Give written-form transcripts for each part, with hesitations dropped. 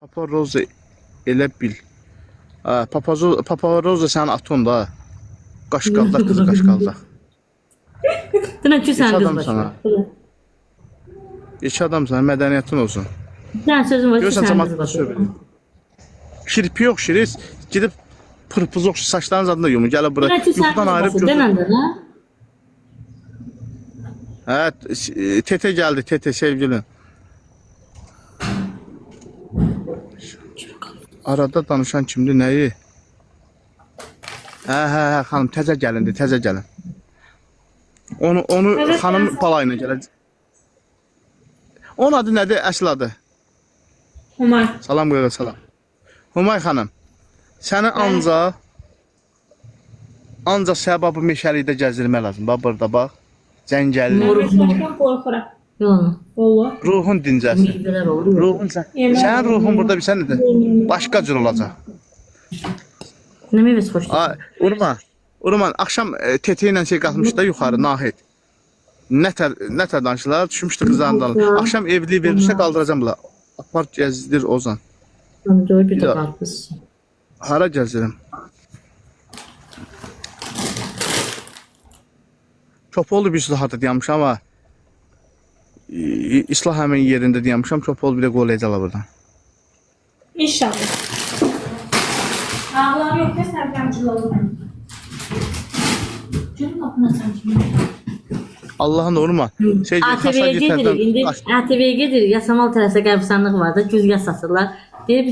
Paparoza elə bil. Paparoza sənin atın da. Qaşqalda, qızı qaşqalda. Dünən ki sən İki qız adam başı. sana. İki adam sana, mədəniyyətin olsun. Sən sözün var ki Görürsən sən cəmat qız başı. söhbət. Kirpi yox şiriz. Gidib pırpız yox saçlarınız adında yumu. Gəlib bura. Dünən ki sən Yuxudan qız ayırıb başı. götür. Dənən də nə? Hə, Tete gəldi, Tete sevgilin. Arada danışan kimdir, nəyi? Hə, xanım, təzə gəlindi, təzə gəlin. Onu xanım balayına gələcək. Onun adı nədir, əsl adı? Humay. Salam qoyuyor, salam. Humay xanım, səni ancaq səbabı meşəlikdə gəzdirmək lazım. Bax, burada bax. Cəngəlli. Başkan qorxuram. Yox. Olur. Ruhun dincəsin. Müjdələr olur. Ruhun sənin ruhun burada bir sənin başqa cür olacaq. Nə meyvəsi xoşdur? Urman, axşam Tete ilə şey qalmışdı da yuxarı, Nahid. Nətər danışırlar, düşmüşdü qızların dalına. Axşam evliliyi verirsə qaldıracam bunlar. Apar gəzdir Ozan. Amca bir də qarpız. Hara gəzirim? Çopoğlu bir sürü harda demişəm ama İslah həmin yerində demişəm. Çopoğlu bir də qolayacaqlar buradan. İnşallah. Ağlar yok da Serkan'cıl olur. Görün qapını açan kimi. Allah'ın Urman. ATV-yə gedirik. İndi ATV-yə gedirik. Yasamal tərəfdə qəbirstanlıq var da, güz yas satırlar. Deyir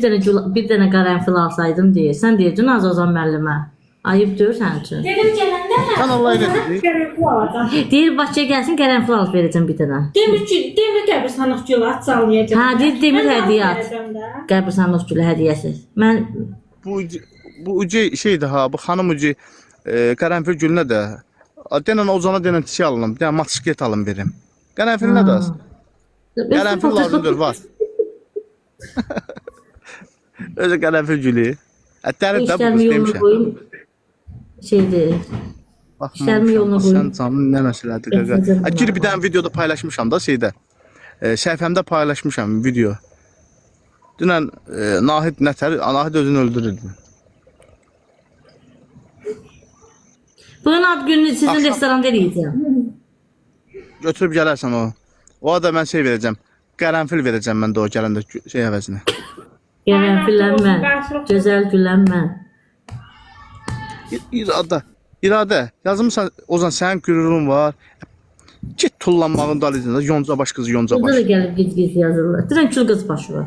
bir dənə qaranfil alsaydım deyir. Sən deyir, az Ozan müəllimə. Ayıb deyir sənin üçün. Dedim gələndə Sən Allah ilə dedi. Görüntü alacağım. Deyir Bakıya gəlsin, qaranfil alıb verəcəm bir dənə. Demir qəbirstanlıq gülü at sallayacağım. Ha, deyir demir hədiyyə at. Qəbirstanlıq gülü hədiyyəsi. Mən Bu ucu şeydi ha, bu xanım ucu qaranfil gülünə də denən Ozana denən çiçək alınım. Denən motosiklet alım verim. Qaranfil nə də az? Qaranfil lazımdır, var. Özü qaranfil gülü. Dərin də bu qız demişəm. Şeydir. İşlərimi yoluna qoyum. Sən canın nə məsələdir qaqa? Gir bir dənə videoda paylaşmışam da şeydə. Səhifəmdə paylaşmışam video. Dünən Nahid nətər, Nahid özünü öldürürdü. Bugün ad gününü sizin restoranda eləyəcəm. Götürüb gələrsən o. O da mən şey verəcəm. Qaranfil verəcəm mən də o gələndə şey əvəzinə. Qərənfillənmə. Gözəl güllənmə. İradə, yazmısan Ozan sənin qürurun var. Git tullanmağın dalıyında Yonca baş qızı Yonca Burada baş. da gəlib giz-giz yazırlar. Dirən kül qız başı var.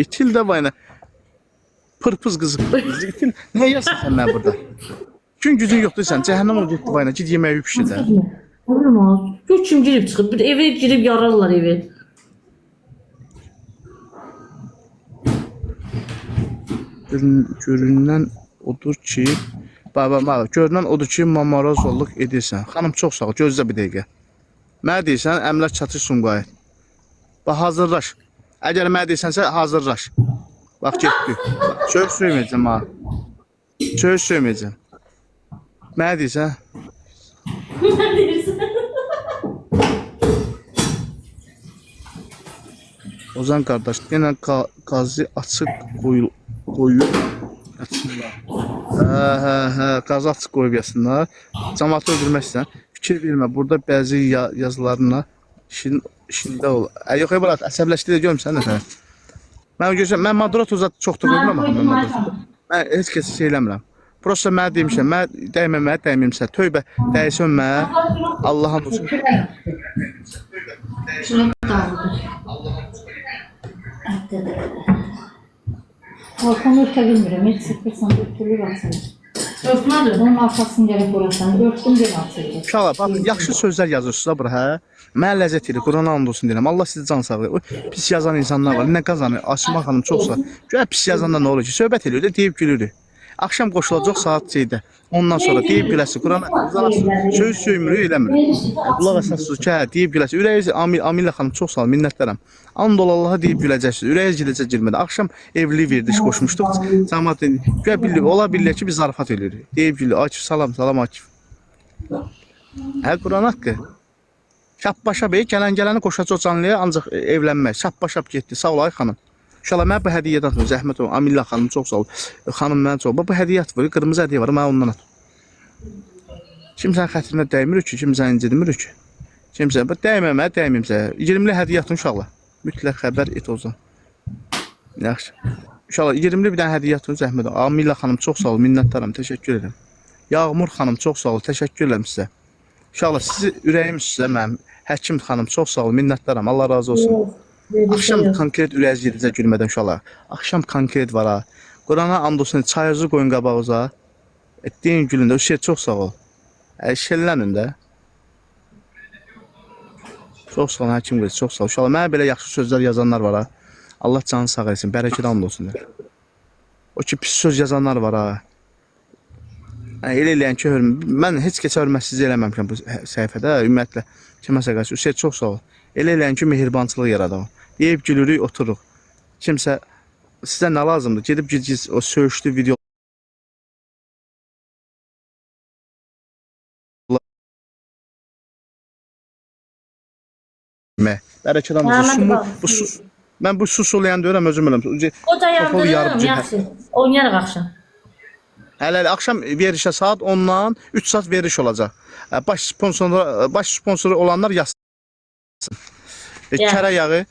İtil də var. Pırpız qızı. İtil. Nə yazsın sən mən burada? Gün gücün yoxdur sən. Cəhənnəm ol getdi vayna. Git yeməyi pişir də. Olmaz. Gör kim girib çıxıb. Bir evə girib yararlar evi. Görünen odur ki, görünən odur ki, mamarazolluq edirsən. Xanım çox sağ ol, gözlə bir dəqiqə. Mənə deyirsən, əmrlər çatır Sumqayıt. Bax, hazırlaş. Əgər mənə deyirsənsə, hazırlaş. Bax, getdik. Söz söyməyəcəm ha. Söz söyməyəcəm. Mənə deyirsən. Ne diyorsun? Ozan qardaş, yenə qazı açıq qoyub yatsınlar. Qazı açıq qoyub yatsınlar. Cəmatı öldürmək istəyən. Fikir vermə, burada bəzi yazılarına işində ol. Yox, Ebalat, əsəbləşdi də görüm sən nə sənə. Mən moderator zat çox da qoymuram. Mən heç kəsi şey eləmirəm. Prosta mənə demişəm, mən dəyməməyə dəyməyimsə, tövbə, dəysən mənə, Allah'ın olsun. Balkonu örtə bilmirəm, heç sıxırsan, örtülür açılır. Örtmədir. Onun arxasını gəlib vurarsan, örtdüm deyə açılır. Uşaqlar, bax, yaxşı sözlər yazırsınız da bura, hə? Mənə ləzzət edir, Qurana and olsun deyirəm. Allah sizi can sağlayır. Pis yazan insanlar var, nə qazanır? Asma xanım çoxsa. Görə pis yazanda nə olur ki? Söhbət ediyor, deyib gülürük. Akşam qoşulacaq saat şeydə. Ondan sonra deyib güləsi, Qurana söz söymürük, eləmirik. Qulaq asasınız ki, hə, deyib güləsi. Ürəyiz, Amilə xanım çox sağ ol, minnətlərim. And ol Allaha deyib güləcəksiniz. Ürəyiz giləcək girmədi. Akşam evliliyi verdik, qoşmuşduq. Cəmaət dedi, ola bilər ki, biz zarafat edirik. Deyib gülü, Akif, salam, Akif. Hə, Quran haqqı. Şapbaşa bey, gələni qoşacaq canlıya ancaq evlənmək. Şapbaşap getdi, sağ ol ay xanım. İnşallah mən bu hədiyyədən atmıyorum. Zəhmət olun. Amilla xanım çox sağ ol. Xanım mən çox. Bu hədiyyə atmır. Qırmızı hədiyyə var. Mən ondan at. Kimsən xətrinə dəymirik ki, kimsən incidimirik ki. Kimsə dəyməmə, dəymimsə. 20-li hədiyyə atın uşaqlar. Mütləq xəbər et olsun. Yaxşı. İnşallah 20-li bir dənə hədiyyə atın. Zəhmət olun. Amilla xanım çox sağ ol. Minnətdaram. Təşəkkür edirəm. Yağmur xanım çox sağ ol. Təşəkkür edirəm sizə. İnşallah sizi ürəyim sizə mənim. Həkim xanım çox sağ ol. Minnətdaram. Allah razı olsun. Axşam konkret ürəyiz gedəcək gülmədən uşaqlar. Axşam konkret var ha. Qurana and olsun, çayınızı qoyun qabağınıza. Deyin gülündə, o şey çox sağ ol. Şəllənin də. Çox sağ ol, həkim qız, çox sağ ol. İnşallah mənə belə yaxşı sözlər yazanlar var ha. Allah canı sağ etsin, bərəkət and olsun. O ki, pis söz yazanlar var ha. Elə eləyən ki, mən heç keçə hörmətsizlik eləməmişəm bu səhifədə, ümumiyyətlə. Kiməsə qarşı, o şey çox sağ ol. Elə eləyən ki, mehribançılıq yaradaq. Deyib gülürük, oturuq. Kimsə, sizə nə lazımdır? Gedib giz o söyüşlü video. Bərəkət olsun. Mən bu sus olayan deyirəm, özüm öləm. O da yandırım, yaxşı. Oynayarıq axşam. Hələ axşam verişə saat 10-dan 3 saat veriş olacaq. Baş sponsoru olanlar yazsın. Kərə yağı.